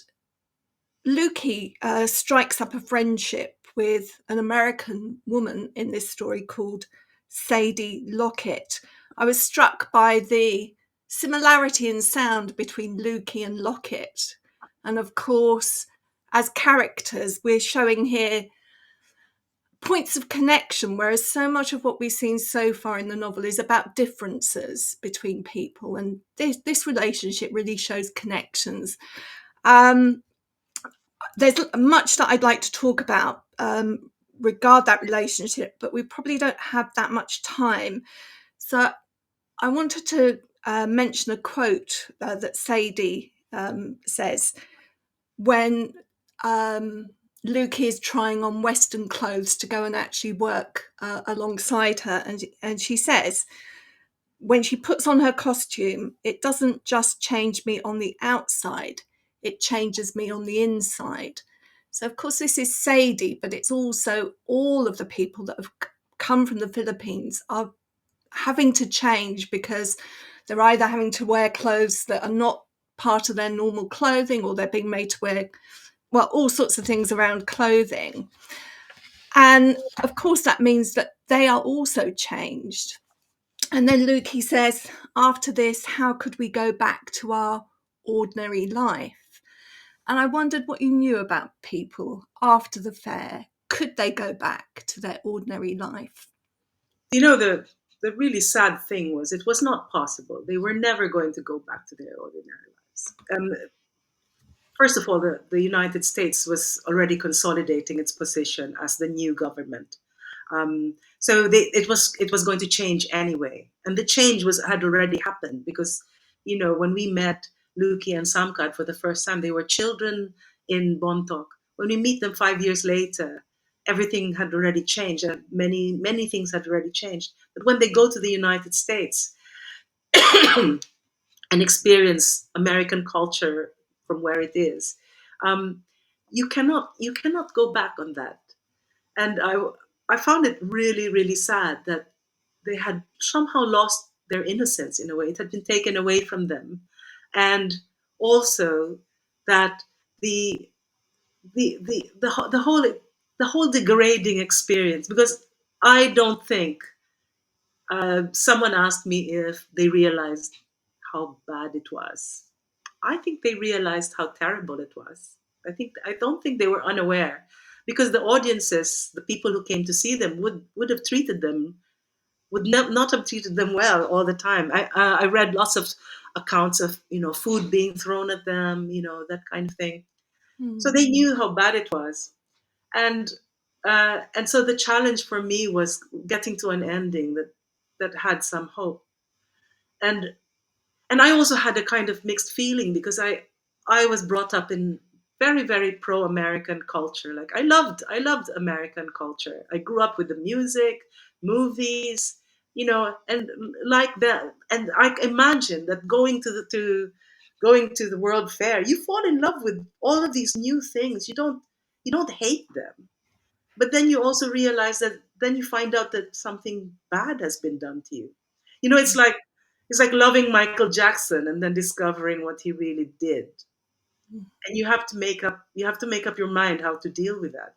Lukey strikes up a friendship with an American woman in this story called Sadie Lockett. I was struck by the similarity in sound between Lukey and Lockett. And of course, as characters, we're showing here points of connection, whereas so much of what we've seen so far in the novel is about differences between people. And this relationship really shows connections. There's much that I'd like to talk about regard that relationship, but we probably don't have that much time. So I wanted to mention a quote that Sadie says when Luke is trying on Western clothes to go and actually work alongside her. And she says, when she puts on her costume, it doesn't just change me on the outside, it changes me on the inside. So, of course, this is Sadie, but it's also all of the people that have come from the Philippines are having to change because they're either having to wear clothes that are not part of their normal clothing, or they're being made to wear, well, all sorts of things around clothing. And, of course, that means that they are also changed. And then Luke, he says, after this, how could we go back to our ordinary life? And I wondered what you knew about people after the fair. Could they go back to their ordinary life? The really sad thing was it was not possible. They were never going to go back to their ordinary lives. First of all, the United States was already consolidating its position as the new government. So it was going to change anyway, and the change had already happened because, when we met Luki and Samkat for the first time, they were children in Bontoc. When we meet them 5 years later, everything had already changed, and many things had already changed. But when they go to the United States and experience American culture from where it is, you cannot go back on that. And I found it really, really sad that they had somehow lost their innocence in a way. It had been taken away from them. And also that the whole degrading experience, because I don't think someone asked me if they realized how bad it was. I think they realized how terrible it was. I don't think they were unaware, because the audiences, the people who came to see them, would have treated them, not have treated them well all the time. I read lots of accounts of food being thrown at them, that kind of thing. So they knew how bad it was, and so the challenge for me was getting to an ending that had some hope, and I also had a kind of mixed feeling because I was brought up in very, very pro-American culture. Like I loved American culture. I grew up with the music, movies, and like that. And I imagine that going to the World Fair, you fall in love with all of these new things. You don't hate them, but then you also realize that then you find out that something bad has been done to you. It's like loving Michael Jackson and then discovering what he really did, and you have to make up your mind how to deal with that.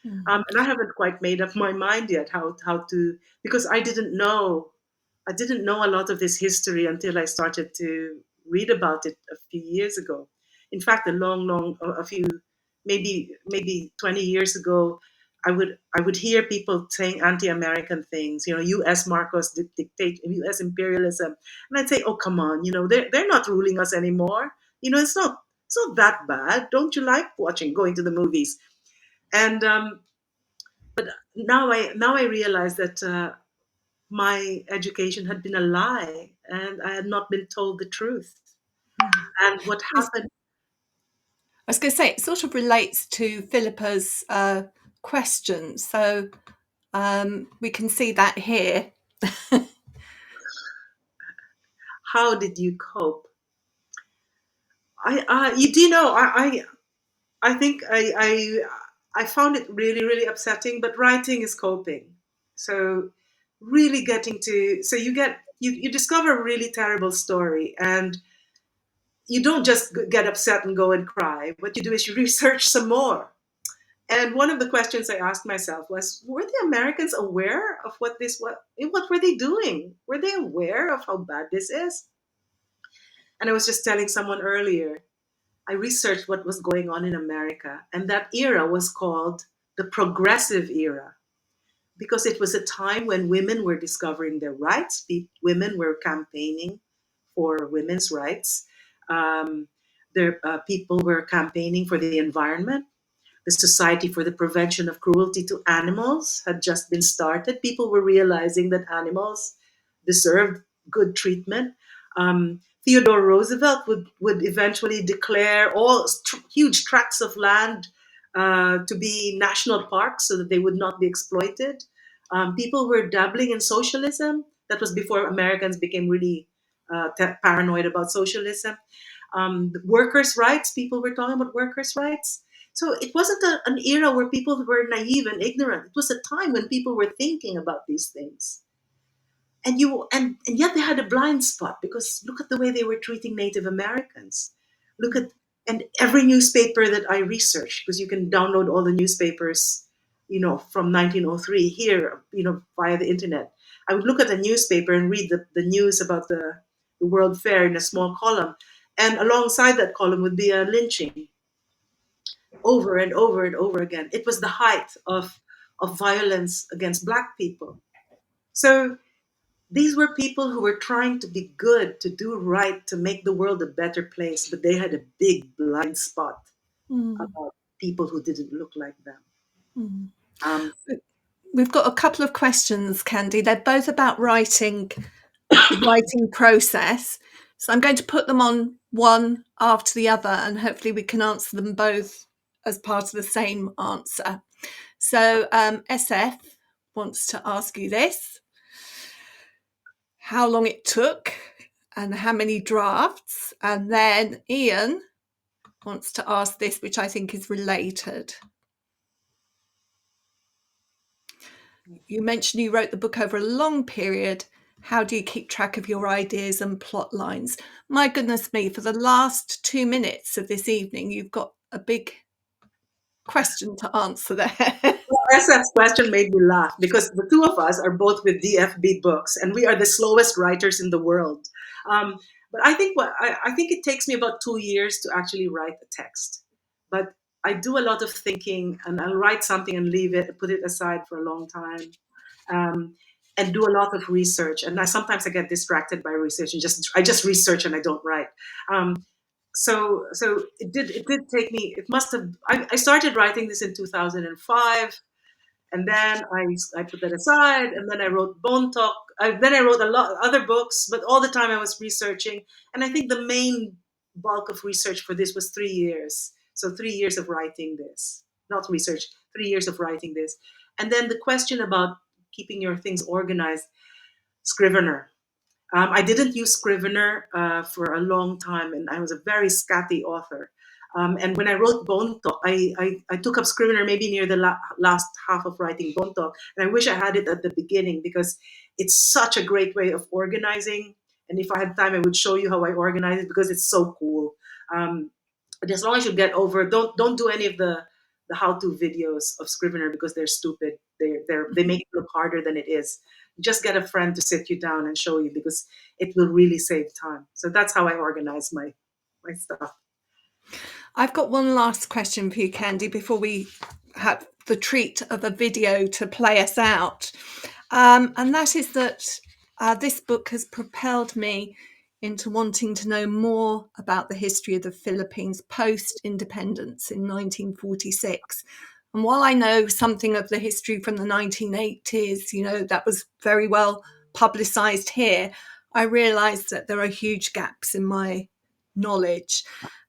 And I haven't quite made up my mind yet how to, because I didn't know a lot of this history until I started to read about it a few years ago. In fact, a few, maybe 20 years ago, I would hear people saying anti-American things, U.S. Marcos dictate, U.S. imperialism, and I'd say, oh come on, they're not ruling us anymore. it's not that bad. Don't you like going to the movies? And but now I realize that my education had been a lie, and I had not been told the truth. And what Yes, happened? I was going to say it sort of relates to Philippa's question, so we can see that here. How did you cope? You do know, I think I found it really, really upsetting. But writing is coping. So really getting to so you discover a really terrible story, and you don't just get upset and go and cry. What you do is you research some more. And one of the questions I asked myself was, were the Americans aware of what were they doing? Were they aware of how bad this is? And I was just telling someone earlier, I researched what was going on in America, and that era was called the progressive era because it was a time when women were discovering their rights. Women were campaigning for women's rights. Um, People were campaigning for the environment. The Society for the Prevention of Cruelty to Animals had just been started. People were realizing that animals deserved good treatment. Theodore Roosevelt would eventually declare all huge tracts of land to be national parks so that they would not be exploited. People were dabbling in socialism. That was before Americans became really paranoid about socialism. Workers' rights, people were talking about workers' rights. So it wasn't an era where people were naive and ignorant. It was a time when people were thinking about these things. And yet they had a blind spot because look at the way they were treating Native Americans. Look at and every newspaper that I researched, because you can download all the newspapers, from 1903 here, via the internet. I would look at the newspaper and read the news about the World Fair in a small column. And alongside that column would be a lynching over and over and over again. It was the height of violence against Black people. So these were people who were trying to be good, to do right, to make the world a better place, but they had a big blind spot Mm, about people who didn't look like them. mm. Um, We've got a couple of questions, Candy. They're both about writing process. So I'm going to put them on one after the other, and hopefully we can answer them both as part of the same answer. So SF wants to ask you this: how long it took and how many drafts? And then Ian wants to ask this, which I think is related. You mentioned you wrote the book over a long period. How do you keep track of your ideas and plot lines? My goodness me, for the last 2 minutes of this evening, you've got a big question to answer there. SF's question made me laugh because the two of us are both with DFB Books, and we are the slowest writers in the world. But I think it takes me about 2 years to actually write a text. But I do a lot of thinking, and I'll write something and leave it, put it aside for a long time, um, and do a lot of research. And sometimes I get distracted by research and I just research and I don't write. Um, so it did take me. It must have. I started writing this in 2005, and then I put that aside, and then I wrote Bone Talk. Then I wrote a lot of other books, but all the time I was researching. And I think the main bulk of research for this was 3 years. So 3 years of writing this, not research, 3 years of writing this. And then the question about keeping your things organized, Scrivener. I didn't use Scrivener for a long time, and I was a very scatty author. And when I wrote Bone Talk, I took up Scrivener maybe near the last half of writing Bone Talk, and I wish I had it at the beginning because it's such a great way of organizing. And if I had time, I would show you how I organize it because it's so cool. But as long as you get over, don't do any of the how-to videos of Scrivener because they're stupid. They make it look harder than it is. Just get a friend to sit you down and show you because it will really save time. So that's how I organize my stuff. I've got one last question for you, Candy, before we have the treat of a video to play us out. And that is that this book has propelled me into wanting to know more about the history of the Philippines post-independence in 1946. And while I know something of the history from the 1980s, that was very well publicised here, I realised that there are huge gaps in my knowledge.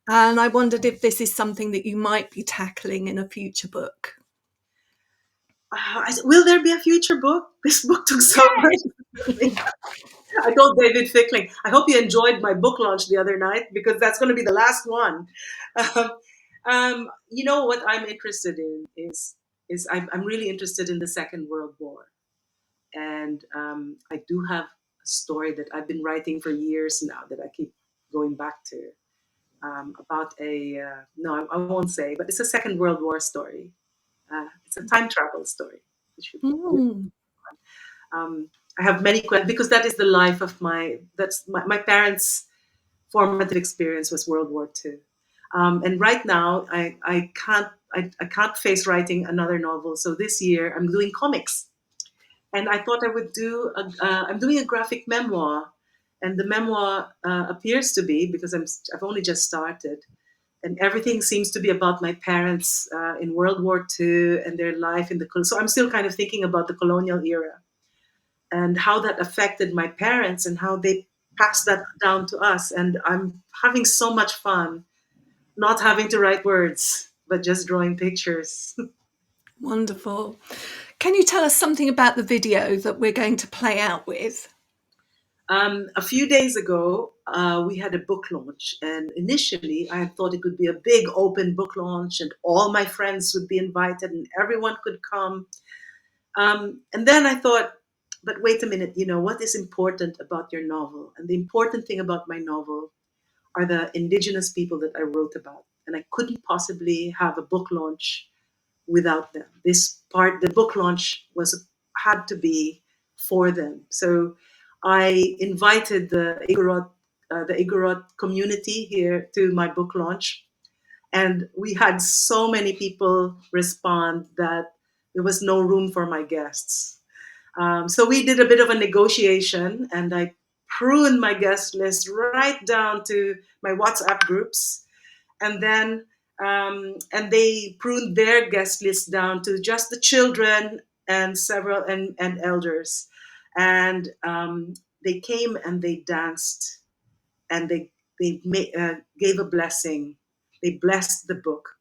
And I wondered if this is something that you might be tackling in a future book. Will there be a future book? This book took so much. I told David Fickling, I hope you enjoyed my book launch the other night, because that's going to be the last one. What I'm interested in is I'm really interested in the Second World War. And I do have a story that I've been writing for years now that I keep going back to, about no, I won't say, but it's a Second World War story. It's a time travel story. I have many questions, because that is the life of my parents' formative experience was World War II. And right now, I can't face writing another novel. So this year, I'm doing comics. And I thought I would I'm doing a graphic memoir. And the memoir appears to be, because I've only just started, and everything seems to be about my parents in World War II and their life in so I'm still kind of thinking about the colonial era and how that affected my parents and how they passed that down to us. And I'm having so much fun not having to write words, but just drawing pictures. Wonderful. Can you tell us something about the video that we're going to play out with? A few days ago, we had a book launch, and initially I thought it would be a big open book launch and all my friends would be invited and everyone could come. And then I thought, but wait a minute, what is important about your novel? And the important thing about my novel are the indigenous people that I wrote about. And I couldn't possibly have a book launch without them. The book launch had to be for them. So I invited the Igorot community here to my book launch. And we had so many people respond that there was no room for my guests. So we did a bit of a negotiation, and I pruned my guest list right down to my WhatsApp groups. And then and they pruned their guest list down to just the children and several and elders. And they came and they danced, and they gave a blessing. They blessed the book.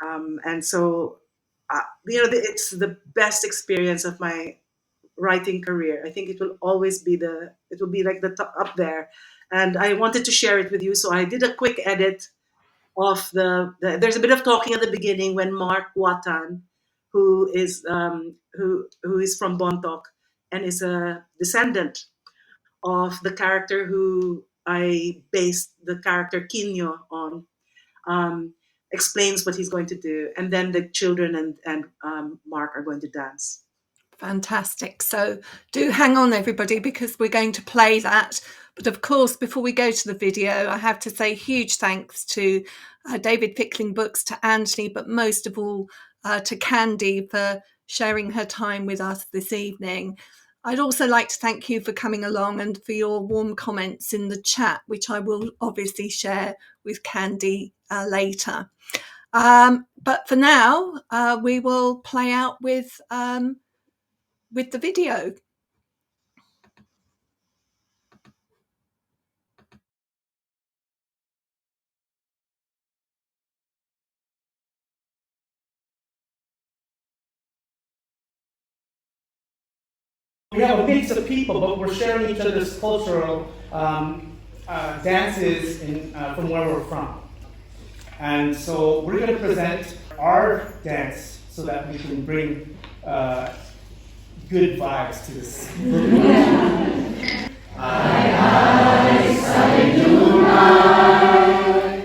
And so, it's the best experience of my writing career. I think it will always be like the top up there. And I wanted to share it with you. So I did a quick edit of there's a bit of talking at the beginning when Mark Watan, who is from Bontoc and is a descendant of the character who I based the character Quino on, explains what he's going to do. And then the children and Mark are going to dance. Fantastic. So do hang on, everybody, because we're going to play that. But of course, before we go to the video, I have to say huge thanks to David Fickling Books, to Anthony, but most of all to Candy for sharing her time with us this evening. I'd also like to thank you for coming along and for your warm comments in the chat, which I will obviously share with Candy later. But for now, we will play out with the video. We have a mix of people, but we're sharing each other's cultural dances from where we're from. And so we're going to present our dance so that we can bring good vibes to this.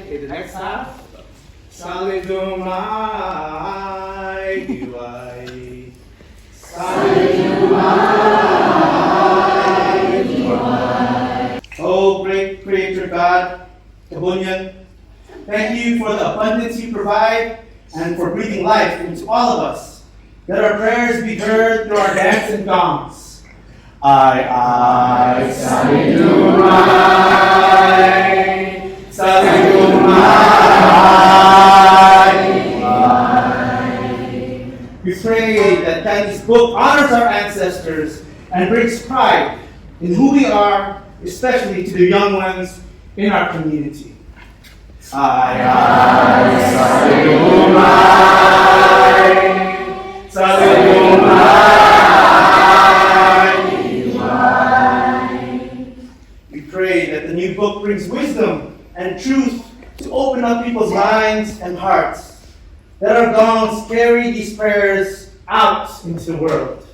Okay, the next half. Salidumai, diwai. Salidumai. Oh, great Creator God, Kabunyan, thank you for the abundance you provide and for breathing life into all of us. Let our prayers be heard through our dance and gongs. I, Salidumai. We pray that Candy's book honors our ancestors and brings pride in who we are, especially to the young ones in our community. We pray that the new book brings wisdom and truth to open up people's minds and hearts. Let our gongs carry these prayers out into the world.